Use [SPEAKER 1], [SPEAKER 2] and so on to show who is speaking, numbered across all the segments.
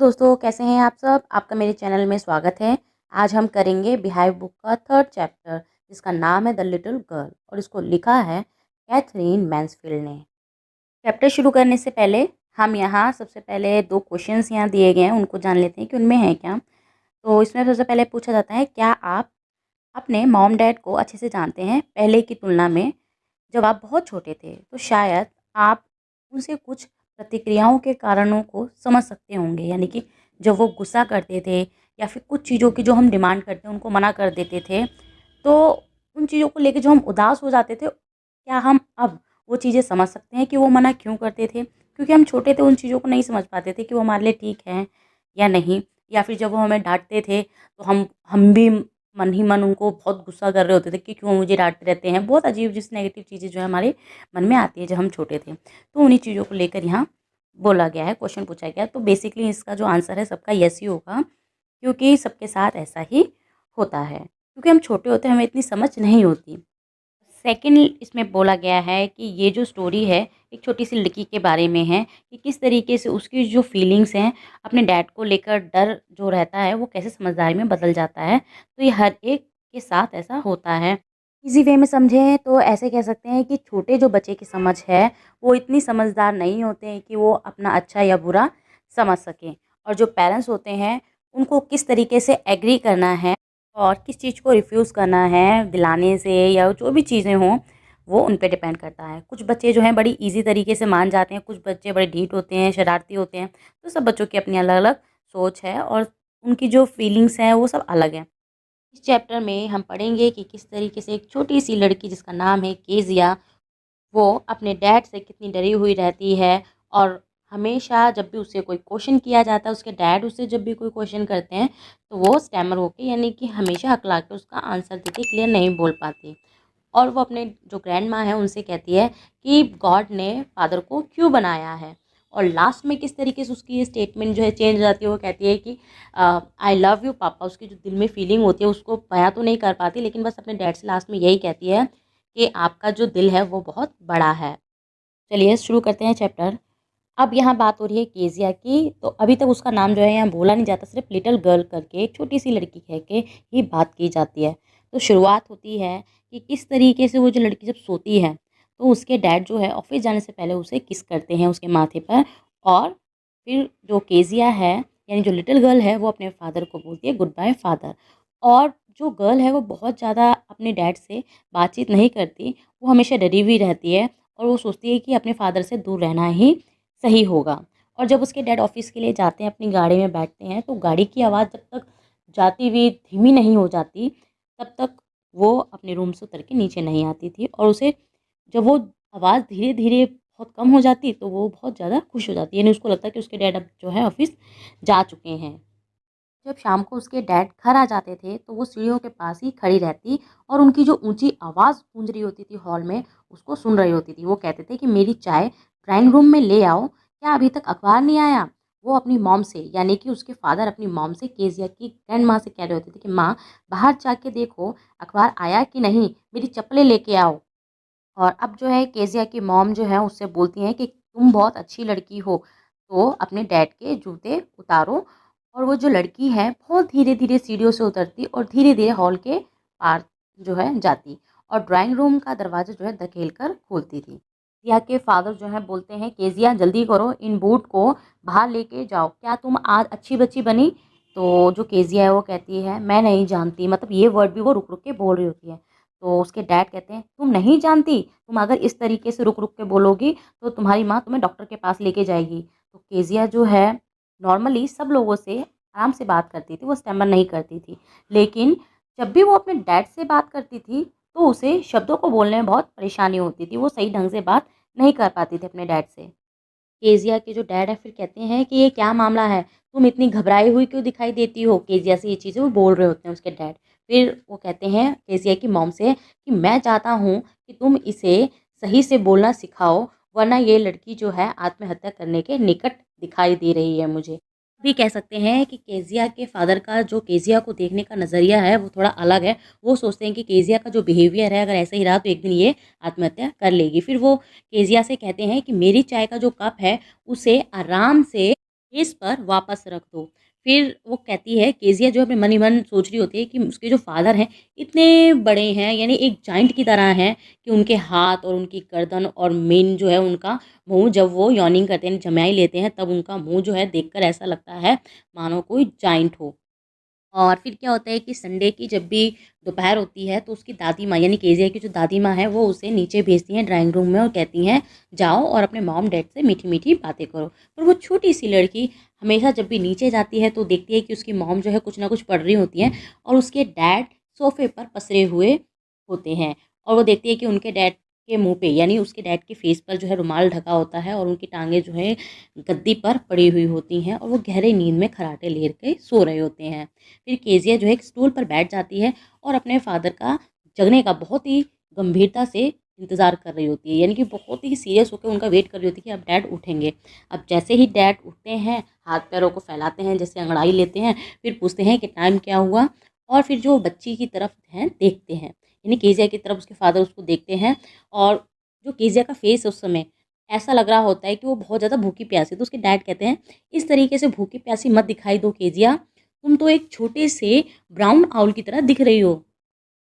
[SPEAKER 1] दोस्तों, कैसे हैं आप सब? आपका मेरे चैनल में स्वागत है। आज हम करेंगे बिहाइव बुक का थर्ड चैप्टर, जिसका नाम है द लिटिल गर्ल और इसको लिखा है कैथरीन मैन्सफील्ड ने। चैप्टर शुरू करने से पहले हम यहाँ सबसे पहले 2 क्वेश्चंस यहाँ दिए गए हैं, उनको जान लेते हैं कि उनमें है क्या। तो इसमें सबसे पहले पूछा जाता है, क्या आप अपने मॉम-डैड को अच्छे से जानते हैं पहले की तुलना में? जब आप बहुत छोटे थे, तो शायद आप उनसे कुछ प्रतिक्रियाओं के कारणों को समझ सकते होंगे। यानी कि जब वो गुस्सा करते थे या फिर कुछ चीज़ों की जो हम डिमांड करते हैं, उनको मना कर देते थे, तो उन चीज़ों को लेके जो हम उदास हो जाते थे, क्या हम अब वो चीज़ें समझ सकते हैं कि वो मना क्यों करते थे? क्योंकि हम छोटे थे, उन चीज़ों को नहीं समझ पाते थे कि वो हमारे लिए ठीक हैं या नहीं। या फिर जब वो हमें डाँटते थे, तो हम भी मन ही मन उनको बहुत गुस्सा कर रहे होते थे कि क्यों मुझे डाँटते रहते हैं। बहुत अजीब जिस नेगेटिव चीज़ें जो है हमारे मन में आती है जब हम छोटे थे। तो उन्हीं चीज़ों को लेकर यहाँ बोला गया है, क्वेश्चन पूछा गया है। तो बेसिकली इसका जो आंसर है सबका येस ही होगा, क्योंकि सबके साथ ऐसा ही होता है। क्योंकि हम छोटे होते हैं, हमें इतनी समझ नहीं होती। सेकंड इसमें बोला गया है कि ये जो स्टोरी है एक छोटी-सी लड़की के बारे में है कि किस तरीके से उसकी जो फीलिंग्स हैं अपने डैड को लेकर, डर जो रहता है वो कैसे समझदारी में बदल जाता है। तो ये हर एक के साथ ऐसा होता है। ईज़ी वे में समझें तो ऐसे कह सकते हैं कि छोटे जो बच्चे की समझ है वो इतनी समझदार नहीं होते हैं कि वो अपना अच्छा या बुरा समझ सकें। और जो पेरेंट्स होते हैं उनको किस तरीके से एग्री करना है और किस चीज़ को रिफ्यूज़ करना है दिलाने से या जो भी चीज़ें हों, वो उन पे डिपेंड करता है। कुछ बच्चे जो हैं बड़ी ईज़ी तरीके से मान जाते हैं, कुछ बच्चे बड़े ढीठ होते हैं, शरारती होते हैं। तो सब बच्चों की अपनी अलग-अलग सोच है और उनकी जो फीलिंग्स हैं वो सब अलग हैं। इस चैप्टर में हम पढ़ेंगे कि किस तरीके से एक छोटी-सी लड़की जिसका नाम है केज़िया, वो अपने डैड से कितनी डरी हुई रहती है और हमेशा जब भी उससे कोई क्वेश्चन किया जाता है, उसके डैड उससे जब भी कोई क्वेश्चन करते हैं, तो वो स्टैमर होके यानी कि हमेशा हकला के उसका आंसर देके क्लियर नहीं बोल पाती। और वो अपने जो ग्रैंड माँ हैं उनसे कहती है कि गॉड ने फादर को क्यों बनाया है। और लास्ट में किस तरीके से उसकी ये स्टेटमेंट जो है चेंज हो जाती है, वो कहती है कि आई लव यू पापा। उसकी जो दिल में फीलिंग होती है उसको बयां तो नहीं कर पाती, लेकिन बस अपने डैड से लास्ट में यही कहती है कि आपका जो दिल है वो बहुत बड़ा है। चलिए शुरू करते हैं चैप्टर। अब यहाँ बात हो रही है केज़िया की, तो अभी तक उसका नाम जो है यहाँ बोला नहीं जाता, सिर्फ लिटिल गर्ल करके एक छोटी-सी लड़की कह के ही बात की जाती है। तो शुरुआत होती है कि किस तरीके से वो जो लड़की जब सोती है, तो उसके डैड जो है ऑफ़िस जाने से पहले उसे किस करते हैं उसके माथे पर और फिर जो केज़िया है, यानी जो लिटिल गर्ल है, वो अपने फादर को बोलती है गुड बाय फादर। और जो गर्ल है वो बहुत ज़्यादा अपने डैड से बातचीत नहीं करती, वो हमेशा डरी हुई रहती है और वो सोचती है कि अपने फादर से दूर रहना ही सही होगा। और जब उसके डैड ऑफ़िस के लिए जाते हैं, अपनी गाड़ी में बैठते हैं, तो गाड़ी की आवाज़ जब तक जाती हुई धीमी नहीं हो जाती, तब तक वो अपने रूम से उतर के नीचे नहीं आती थी। और उसे जब वो आवाज़ धीरे-धीरे बहुत कम हो जाती, तो वो बहुत ज़्यादा खुश हो जाती है। यानी उसको लगता है कि उसके डैड अब जो है ऑफ़िस जा चुके हैं। जब शाम को उसके डैड घर आ जाते थे, तो वो सीढ़ियों के पास ही खड़ी रहती और उनकी जो ऊँची आवाज़ गूंज रही होती थी हॉल में, उसको सुन रही होती थी। वो कहते थे कि मेरी चाय ड्राइंग रूम में ले आओ, क्या अभी तक अखबार नहीं आया? वो अपनी मॉम से, यानी कि उसके फादर अपनी मॉम से, केज़िया की ग्रैंड माँ से कह रहे होते थे कि माँ, बाहर जाके देखो अखबार आया कि नहीं? मेरी चप्पलें लेके आओ। और अब जो है केज़िया की मॉम जो है उससे बोलती हैं कि तुम बहुत अच्छी लड़की हो, तो अपने डैड के जूते उतारो। और वो जो लड़की है बहुत धीरे-धीरे सीढ़ियों से उतरती और धीरे-धीरे हॉल के पार जो है जाती और ड्राइंग रूम का दरवाज़ा जो है धकेल कर खोलती थी। केज़िया के फादर जो है बोलते हैं, केज़िया जल्दी करो, इन बूट को बाहर लेके जाओ, क्या तुम आज अच्छी बच्ची बनी? तो जो केज़िया है वो कहती है, मैं नहीं जानती, मतलब ये वर्ड भी वो रुक-रुक के बोल रही होती है। तो उसके डैड कहते हैं, तुम नहीं जानती? तुम अगर इस तरीके से रुक-रुक के बोलोगी, तो तुम्हारी माँ तुम्हें डॉक्टर के पास लेके जाएगी। तो केज़िया जो है नॉर्मली सब लोगों से आराम से बात करती थी, वो स्टैमर नहीं करती थी। लेकिन जब भी वो अपने डैड से बात करती थी, तो उसे शब्दों को बोलने में बहुत परेशानी होती थी। वो सही ढंग से बात नहीं कर पाती थी अपने डैड से। केज़िया के जो डैड है फिर कहते हैं कि ये क्या मामला है? तुम इतनी घबराई हुई क्यों दिखाई देती हो? केज़िया से ये चीज़ें वो बोल रहे होते हैं उसके डैड। फिर वो कहते हैं केज़िया की मॉम से कि मैं चाहता हूँ कि तुम इसे सही से बोलना सिखाओ, वरना ये लड़की जो है आत्महत्या करने के निकट दिखाई दे रही है मुझे। भी कह सकते हैं कि केज़िया के फादर का जो केज़िया को देखने का नज़रिया है वो थोड़ा अलग है। वो सोचते हैं कि केज़िया का जो बिहेवियर है अगर ऐसा ही रहा तो एक दिन ये आत्महत्या कर लेगी। फिर वो केज़िया से कहते हैं कि मेरी चाय का जो कप है उसे आराम से फेस पर वापस रख दो। फिर वो कहती है, केज़िया जो अपने मन ही मन सोच रही होती है कि उसके जो फ़ादर हैं, इतने बड़े हैं, यानी एक जायंट की तरह हैं कि उनके हाथ और उनकी गर्दन और मेन जो है उनका मुँह, जब वो यॉर्निंग करते हैं, जम्याई लेते हैं, तब उनका मुँह जो है देखकर ऐसा लगता है मानो कोई जायंट हो। और फिर क्या होता है कि संडे की जब भी दोपहर होती है तो उसकी दादी माँ, यानी केज़िया की जो दादी माँ है, वो उसे नीचे भेजती हैं ड्राइंग रूम में और कहती हैं, जाओ और अपने मॉम डैड से मीठी-मीठी बातें करो। पर वो छोटी-सी लड़की हमेशा जब भी नीचे जाती है तो देखती है कि उसकी मॉम जो है कुछ ना कुछ पढ़ रही होती हैं और उसके डैड सोफ़े पर पसरे हुए होते हैं। और वो देखती है कि उनके डैड के मुँह पे, यानी उसके डैड के फेस पर जो है रुमाल ढका होता है और उनकी टाँगें जो है गद्दी पर पड़ी हुई होती हैं और वो गहरे नींद में खर्राटे लेर के सो रहे होते हैं। फिर केज़िया जो है एक स्टूल पर बैठ जाती है और अपने फ़ादर का जगने का बहुत ही गंभीरता से इंतज़ार कर रही होती है, यानी कि बहुत ही सीरियस होकर उनका वेट कर रही होती है कि अब डैड उठेंगे। अब जैसे ही डैड उठते हैं, हाथ पैरों को फैलाते हैं, जैसे अंगड़ाई लेते हैं, फिर पूछते हैं कि टाइम क्या हुआ, और फिर जो बच्ची की तरफ हैं देखते हैं, यानी केज़िया की तरफ उसके फ़ादर उसको देखते हैं। और जो केज़िया का फेस है उस समय ऐसा लग रहा होता है कि वो बहुत ज़्यादा भूखी प्यासी है। तो उसके डैड कहते हैं, इस तरीके से भूखी प्यासी मत दिखाई दो केज़िया, तुम तो एक छोटे से ब्राउन आउल की तरह दिख रही हो।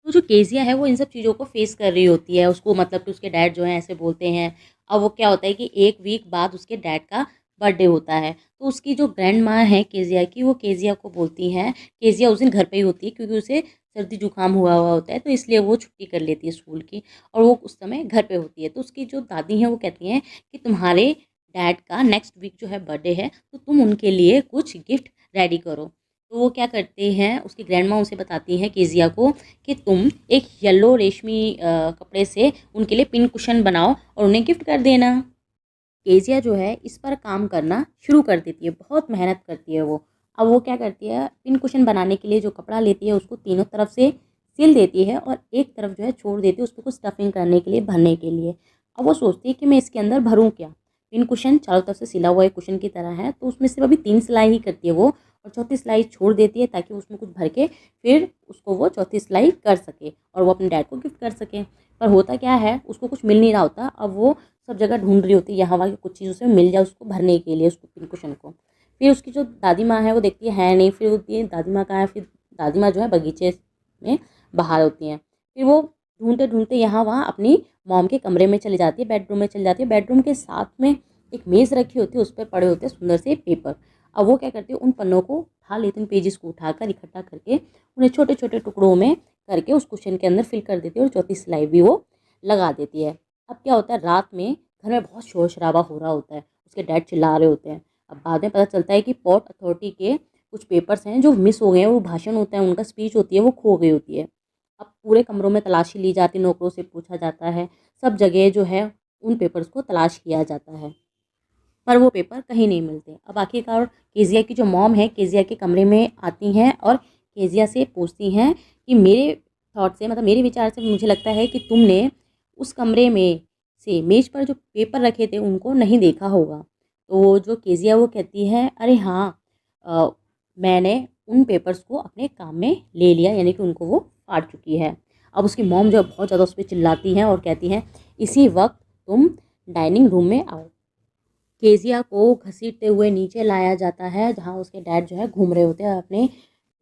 [SPEAKER 1] तो जो केज़िया है वो इन सब चीज़ों को फ़ेस कर रही होती है। उसको मतलब कि उसके डैड जो हैं ऐसे बोलते हैं। अब वो क्या होता है कि 1 वीक बाद उसके डैड का बर्थडे होता है। तो उसकी जो ग्रैंड माँ है केज़िया की, वो केज़िया को बोलती हैं, केज़िया उस दिन घर पे ही होती है क्योंकि उसे सर्दी-जुकाम हुआ हुआ होता है, तो इसलिए वो छुट्टी कर लेती है स्कूल की और वो उस समय घर पे होती है। तो उसकी जो दादी हैं वो कहती हैं कि तुम्हारे डैड का नेक्स्ट वीक जो है बर्थडे है, तो तुम उनके लिए कुछ गिफ्ट रेडी करो। तो वो क्या करते हैं, उसकी ग्रैंड माँ उसे बताती हैं केज़िया को कि तुम एक येलो रेशमी कपड़े से उनके लिए पिन कुशन बनाओ और उन्हें गिफ्ट कर देना। केज़िया जो है इस पर काम करना शुरू कर देती है, बहुत मेहनत करती है वो। अब वो क्या करती है, पिन कुशन बनाने के लिए जो कपड़ा लेती है उसको तीनों तरफ से सिल देती है और एक तरफ जो है छोड़ देती है उसको कुछ स्टफिंग करने के लिए, भरने के लिए। अब वो सोचती है कि मैं इसके अंदर भरूँ क्या? पिन कुशन चारों तरफ से सिला हुआ एक कुशन की तरह है, तो उसमें सिर्फ अभी 3 सिलाई ही करती है वो और चौथी सिलाई छोड़ देती है ताकि उसमें कुछ भर के फिर उसको वो चौथी सिलाई कर सके और वो अपने डैड को गिफ्ट कर सके। पर होता क्या है, उसको कुछ मिल नहीं रहा होता। अब वो सब जगह ढूँढ रही होती है, यहाँ-वहाँ की कुछ चीज़ उसे मिल जाए उसको भरने के लिए, उसको पिन कुशन को। फिर उसकी जो दादी माँ है वो देखती है नहीं, फिर बोलती है दादी माँ कहाँ है? फिर दादी माँ जो है बगीचे में बाहर होती हैं। फिर वो ढूँढते-ढूँढते यहाँ-वहाँ अपनी मॉम के कमरे में चली जाती है, बेडरूम में चली जाती है। बेडरूम के साथ में एक मेज़ रखी होती है, उस पे पड़े होते हैं सुंदर से पेपर। अब वो क्या करती है, उन पन्नों को उठा लेती है, उन पेजेज़ को उठाकर इकट्ठा करके उन्हें छोटे-छोटे टुकड़ों में करके उस कुशन के अंदर फिल कर देती है और चौथी सिलाई भी वो लगा देती है। अब क्या होता है, रात में घर में बहुत शोर-शराबा हो रहा होता है। उसके डैड चिल्ला रहे होते हैं। अब बाद में पता चलता है कि पोर्ट अथॉरिटी के कुछ पेपर्स हैं जो मिस हो गए हैं, वो भाषण होता है, उनका स्पीच होती है, वो खो गई होती है। अब पूरे कमरों में तलाशी ली जाती है, नौकरों से पूछा जाता है, सब जगह जो है उन पेपर्स को तलाश किया जाता है, पर वो पेपर कहीं नहीं मिलते। अब आखिरकार केज़िया की जो मॉम है, केज़िया के कमरे में आती हैं और केज़िया से पूछती हैं कि मेरे थॉट से, मतलब मेरे विचार से मुझे लगता है कि तुमने उस कमरे में से मेज़ पर जो पेपर रखे थे उनको नहीं देखा होगा। तो वो जो केज़िया वो कहती है, अरे हाँ, अ, मैंने उन पेपर्स को अपने काम में ले लिया, यानी कि उनको वो फाड़ चुकी है। अब उसकी मॉम जो है बहुत ज़्यादा उस पे चिल्लाती हैं और कहती हैं, इसी वक़्त तुम डाइनिंग रूम में आओ। केज़िया को घसीटते हुए नीचे लाया जाता है, जहाँ उसके डैड जो है घूम रहे होते हैं अपने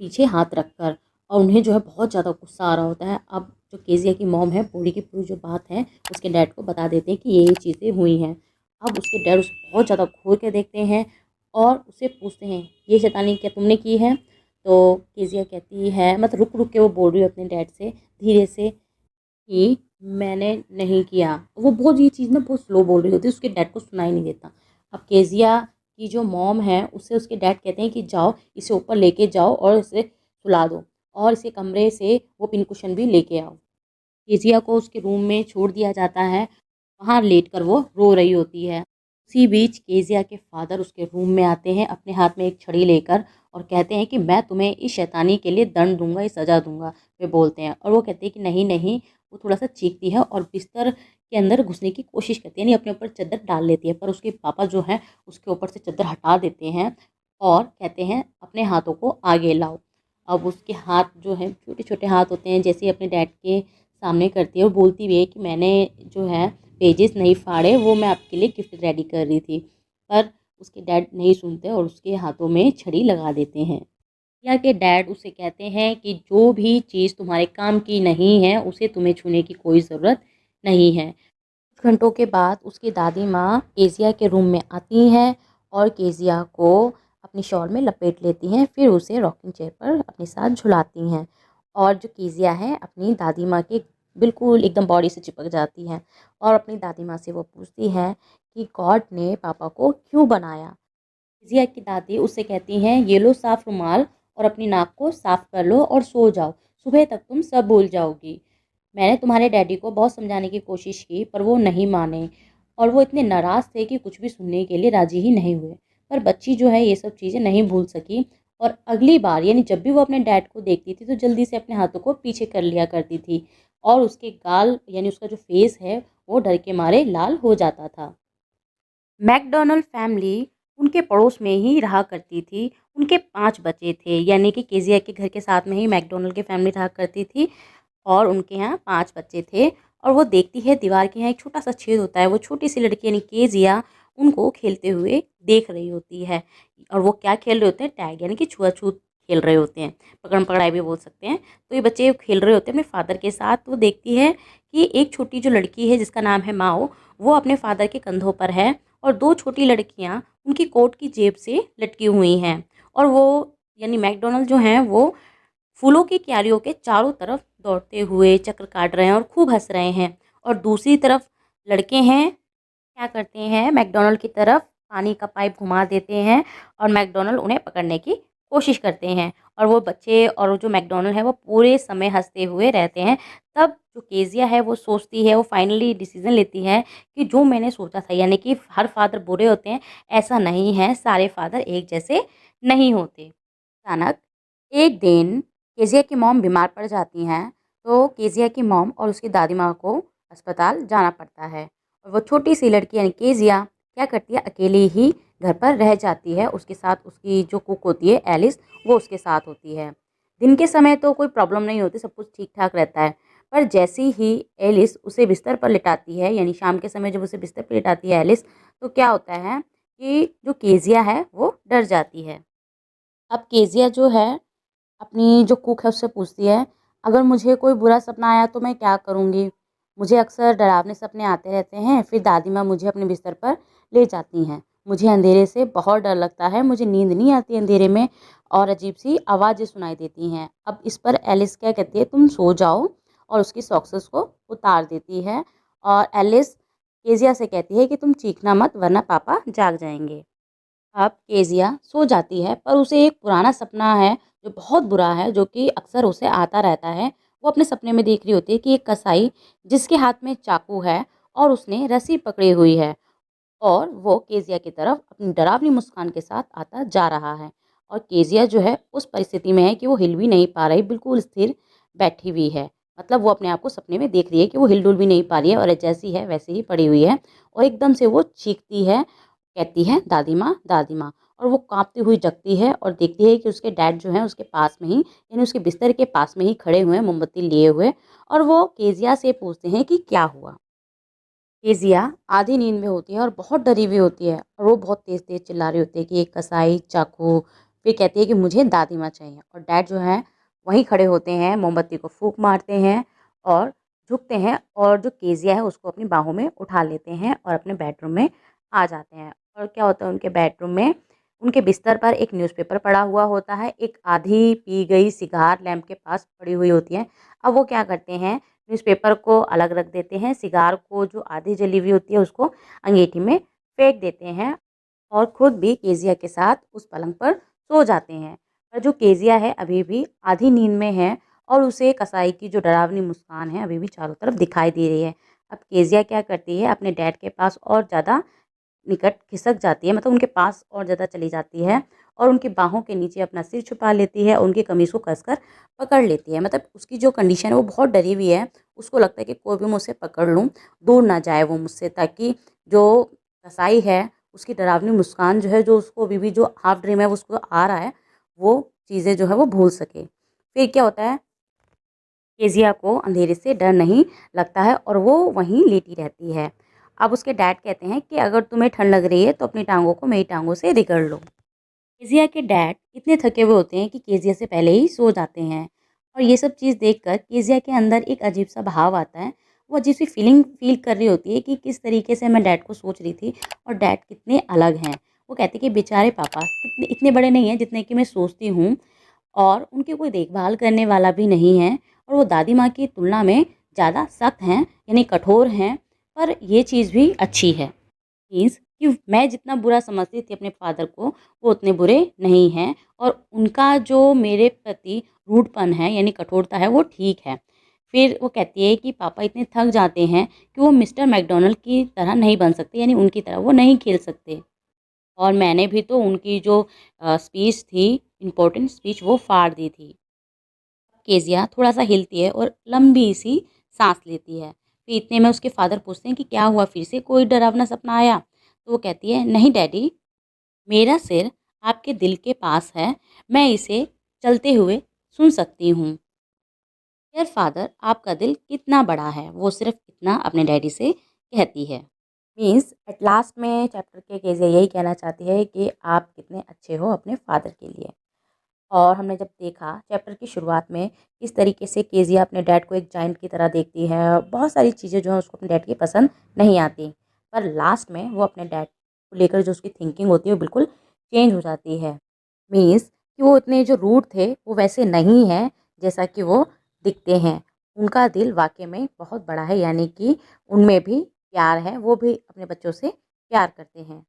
[SPEAKER 1] पीछे हाथ रखकर और उन्हें जो है बहुत ज़्यादा गुस्सा आ रहा होता है। अब जो केज़िया की मॉम है पूरी की पूरी जो बात है उसके डैड को बता देते हैं कि ये चीज़ें हुई हैं। अब उसके डैड उसे बहुत ज़्यादा घूर के देखते हैं और उससे पूछते हैं, ये शैतानी क्या तुमने की है? तो केज़िया कहती है, मतलब रुक-रुक के वो बोल रही है अपने डैड से धीरे से कि मैंने नहीं किया। वो बहुत ये चीज़ ना बहुत स्लो बोल रही होती है, उसके डैड को सुनाई नहीं देता। अब केज़िया की जो मॉम है उससे उसके डैड कहते हैं कि जाओ इसे ऊपर लेके जाओ और इसे सुला दो और इसे कमरे से वो पिन कुशन भी लेके आओ। केज़िया को उसके रूम में छोड़ दिया जाता है, वहाँ लेटकर वो रो रही होती है। उसी बीच केज़िया के फ़ादर उसके रूम में आते हैं अपने हाथ में एक छड़ी लेकर और कहते हैं कि मैं तुम्हें इस शैतानी के लिए दंड दूँगा, ये सज़ा दूँगा। वे बोलते हैं और वो कहते हैं कि नहीं, नहीं। वो थोड़ा-सा चीखती है और बिस्तर के अंदर घुसने की कोशिश करती है, यानी अपने ऊपर चद्दर डाल लेती है, पर उसके पापा जो हैं उसके ऊपर से चद्दर हटा देते हैं और कहते हैं अपने हाथों को आगे लाओ। अब उसके हाथ जो हैं छोटे-छोटे हाथ होते हैं, जैसे ही अपने डैड के सामने करती है और बोलती भी है कि मैंने जो है पेजेस नहीं फाड़े, वो मैं आपके लिए गिफ्ट रेडी कर रही थी। पर उसके डैड नहीं सुनते और उसके हाथों में छड़ी लगा देते हैं। केसिया के डैड उसे कहते हैं कि जो भी चीज़ तुम्हारे काम की नहीं है, उसे तुम्हें छूने की कोई ज़रूरत नहीं है। कुछ घंटों के बाद उसकी दादी माँ केसिया के रूम में आती हैं और केसिया को अपनी शॉल में लपेट लेती हैं, फिर उसे रॉकिंग चेयर पर अपने साथ झुलाती हैं और जो केसिया है अपनी दादी माँ के बिल्कुल एकदम बॉडी से चिपक जाती है और अपनी दादी माँ से वो पूछती है कि गॉड ने पापा को क्यों बनाया। केसिया की दादी उससे कहती हैं, ये लो साफ रुमाल और अपनी नाक को साफ कर लो और सो जाओ, सुबह तक तुम सब भूल जाओगी। मैंने तुम्हारे डैडी को बहुत समझाने की कोशिश की पर वो नहीं माने और वो इतने नाराज़ थे कि कुछ भी सुनने के लिए राज़ी ही नहीं हुए। पर बच्ची जो है ये सब चीज़ें नहीं भूल सकी और अगली बार यानी जब भी वो अपने डैड को देखती थी तो जल्दी से अपने हाथों को पीछे कर लिया करती थी और उसके गाल यानी उसका जो फेस है वो डर के मारे लाल हो जाता था। मैकडॉनल्ड फैमिली उनके पड़ोस में ही रहा करती थी। उनके 5 बच्चे थे यानी कि केसिया के घर के साथ में ही मैकडॉनल्ड की फैमिली रहा करती थी और उनके यहाँ 5 बच्चे थे और वो देखती है दीवार के यहाँ एक छोटा-सा छेद होता है, वो छोटी-सी लड़की यानी केज़िया उनको खेलते हुए देख रही होती है और वो क्या खेल रहे होते हैं टैग यानी कि छुआ-छूत खेल रहे होते हैं, पकड़म-पकड़ाई भी बोल सकते हैं। तो ये बच्चे खेल रहे होते हैं अपने फादर के साथ, तो वो देखती है कि एक छोटी जो लड़की है जिसका नाम है माओ, वो अपने फादर के कंधों पर है और 2 छोटी लड़कियाँ उनकी कोट की जेब से लटकी हुई हैं और वो यानी मैकडॉनल्ड जो हैं वो फूलों की क्यारियों के चारों तरफ दौड़ते हुए चक्कर काट रहे हैं और खूब हंस रहे हैं और दूसरी तरफ लड़के हैं क्या करते हैं मैकडॉनल्ड की तरफ पानी का पाइप घुमा देते हैं और मैकडॉनल्ड उन्हें पकड़ने की कोशिश करते हैं और वो बच्चे और जो मैकडॉनल्ड है वो पूरे समय हंसते हुए रहते हैं। तब जो केजिया है वो सोचती है, वो फाइनली डिसीजन लेती है कि जो मैंने सोचा था यानी कि हर फादर बुरे होते हैं, ऐसा नहीं है, सारे फादर एक जैसे नहीं होते। अचानक एक दिन केजिया की मॉम बीमार पड़ जाती हैं, तो केजिया की मॉम और उसकी दादी माँ को अस्पताल जाना पड़ता है और वो छोटी-सी लड़की यानी केजिया क्या करती है, अकेली ही घर पर रह जाती है। उसके साथ उसकी जो कुक होती है एलिस, वो उसके साथ होती है। दिन के समय तो कोई प्रॉब्लम नहीं होती, सब कुछ ठीक-ठाक रहता है। पर जैसे ही एलिस उसे बिस्तर पर लिटाती है, यानी शाम के समय जब उसे बिस्तर पर लिटाती है एलिस, तो क्या होता है कि जो केजिया है, वो डर जाती है। अब केजिया जो है अपनी जो कुक है उससे पूछती है, अगर मुझे कोई बुरा सपना आया तो मैं क्या करूँगी? मुझे अक्सर डरावने सपने आते रहते हैं, फिर दादी माँ मुझे अपने बिस्तर पर ले जाती हैं। मुझे अंधेरे से बहुत डर लगता है, मुझे नींद नहीं आती अंधेरे में और अजीब-सी आवाज़ें सुनाई देती हैं। अब इस पर एलिस क्या कहती है, तुम सो जाओ और उसकी सॉक्सेस को उतार देती है और एलिस केजिया से कहती है कि तुम चीखना मत वरना पापा जाग जाएँगे। अब केजिया सो जाती है पर उसे एक पुराना सपना है जो बहुत बुरा है जो कि अक्सर उसे आता रहता है। वो अपने सपने में देख रही होती है कि एक कसाई जिसके हाथ में चाकू है और उसने रस्सी पकड़ी हुई है और वो केजिया की तरफ अपनी डरावनी मुस्कान के साथ आता जा रहा है और केजिया जो है उस परिस्थिति में है कि वो हिल भी नहीं पा रही, बिल्कुल स्थिर बैठी हुई है। मतलब वो अपने आप को सपने में देख रही है कि वो हिल-डुल भी नहीं पा रही है और जैसी है वैसे ही पड़ी हुई है और एकदम से वो चीखती है, कहती है दादी माँ और वो काँपती हुई जगती है और देखती है कि उसके डैड जो हैं उसके पास में ही यानी उसके बिस्तर के पास में ही खड़े हुए हैं मोमबत्ती लिए हुए और वो केजिया से पूछते हैं कि क्या हुआ? केजिया आधी नींद में होती है और बहुत डरी हुई होती है और वो बहुत तेज़-तेज़ चिल्ला रही होती है कि एक कसाई, चाकू, फिर कहती है कि मुझे दादी माँ चाहिए और डैड जो हैं वहीं खड़े होते हैं, मोमबत्ती को फूँक मारते हैं और झुकते हैं और जो केजिया है उसको अपनी बाहों में उठा लेते हैं और अपने बेडरूम में आ जाते हैं। और क्या होता है उनके बेडरूम में, उनके बिस्तर पर एक न्यूज़पेपर पड़ा हुआ होता है, एक आधी पी गई सिगार लैंप के पास पड़ी हुई होती है। अब वो क्या करते हैं न्यूज़पेपर को अलग रख देते हैं, सिगार को जो आधी जली हुई होती है उसको अंगीठी में फेंक देते हैं और खुद भी केज़िया के साथ उस पलंग पर सो जाते हैं। पर जो केज़िया है अभी भी आधी नींद में है और उसे कसाई की जो डरावनी मुस्कान है अभी भी चारों तरफ दिखाई दे रही है। अब केज़िया क्या करती है अपने डैड के पास और ज़्यादा निकट खिसक जाती है, मतलब उनके पास और ज़्यादा चली जाती है और उनकी बाहों के नीचे अपना सिर छुपा लेती है, उनकी कमीज़ को कसकर पकड़ लेती है। मतलब उसकी जो कंडीशन है वो बहुत डरी हुई है, उसको लगता है कि कोई भी मुझसे पकड़ लूँ, दूर ना जाए वो मुझसे ताकि जो कसाई है, उसकी डरावनी मुस्कान जो है, जो उसको अभी भी जो हाफ ड्रीम है वो उसको आ रहा है, वो चीज़ें जो है वो भूल सके। फिर क्या होता है केज़िया को अंधेरे से डर नहीं लगता है और वो वहीं लेटी रहती है। अब उसके डैड कहते हैं कि अगर तुम्हें ठंड लग रही है तो अपनी टांगों को मेरी टांगों से रगड़ लो। केजिया के डैड इतने थके हुए होते हैं कि केजिया से पहले ही सो जाते हैं। और ये सब चीज़ देखकर केजिया के अंदर एक अजीब सा भाव आता है। वो अजीब सी फीलिंग फील कर रही होती है कि किस तरीके से मैं डैड को सोच रही थी और डैड कितने अलग हैं। वो कहते हैं कि बेचारे पापा कितने इतने बड़े नहीं हैं जितने कि मैं सोचती हूँ, और उनकी कोई देखभाल करने वाला भी नहीं है, और वो दादी माँ की तुलना में ज़्यादा सख्त हैं, यानी कठोर हैं। पर ये चीज़ भी अच्छी है, मीन्स कि मैं जितना बुरा समझती थी अपने फादर को, वो उतने बुरे नहीं हैं, और उनका जो मेरे प्रति रूडपन है यानी कठोरता है वो ठीक है। फिर वो कहती है कि पापा इतने थक जाते हैं कि वो मिस्टर मैकडॉनल्ड की तरह नहीं बन सकते, यानी उनकी तरह वो नहीं खेल सकते। और मैंने भी तो उनकी जो स्पीच थी, इम्पोर्टेंट स्पीच, वो फाड़ दी थी। केज़िया थोड़ा-सा हिलती है और लंबी-सी साँस लेती है। फिर इतने में उसके फ़ादर पूछते हैं कि क्या हुआ, फिर से कोई डरावना सपना आया? तो वो कहती है, नहीं डैडी, मेरा सिर आपके दिल के पास है, मैं इसे चलते हुए सुन सकती हूँ। डियर फ़ादर, आपका दिल कितना बड़ा है? वो सिर्फ़ इतना अपने डैडी से कहती है। मीन्स एट लास्ट में चैप्टर के केज़िया यही कहना चाहती है कि आप कितने अच्छे हो अपने फ़ादर के लिए। और हमने जब देखा चैप्टर की शुरुआत में किस तरीके से केज़िया अपने डैड को एक जायंट की तरह देखती है, बहुत सारी चीज़ें जो हैं उसको अपने डैड की पसंद नहीं आती, पर लास्ट में वो अपने डैड को लेकर जो उसकी थिंकिंग होती है वो बिल्कुल चेंज हो जाती है। मीन्स कि वो इतने जो रूड थे वो वैसे नहीं हैं जैसा कि वो दिखते हैं। उनका दिल वाकई में बहुत बड़ा है, यानी कि उनमें भी प्यार है, वो भी अपने बच्चों से प्यार करते हैं।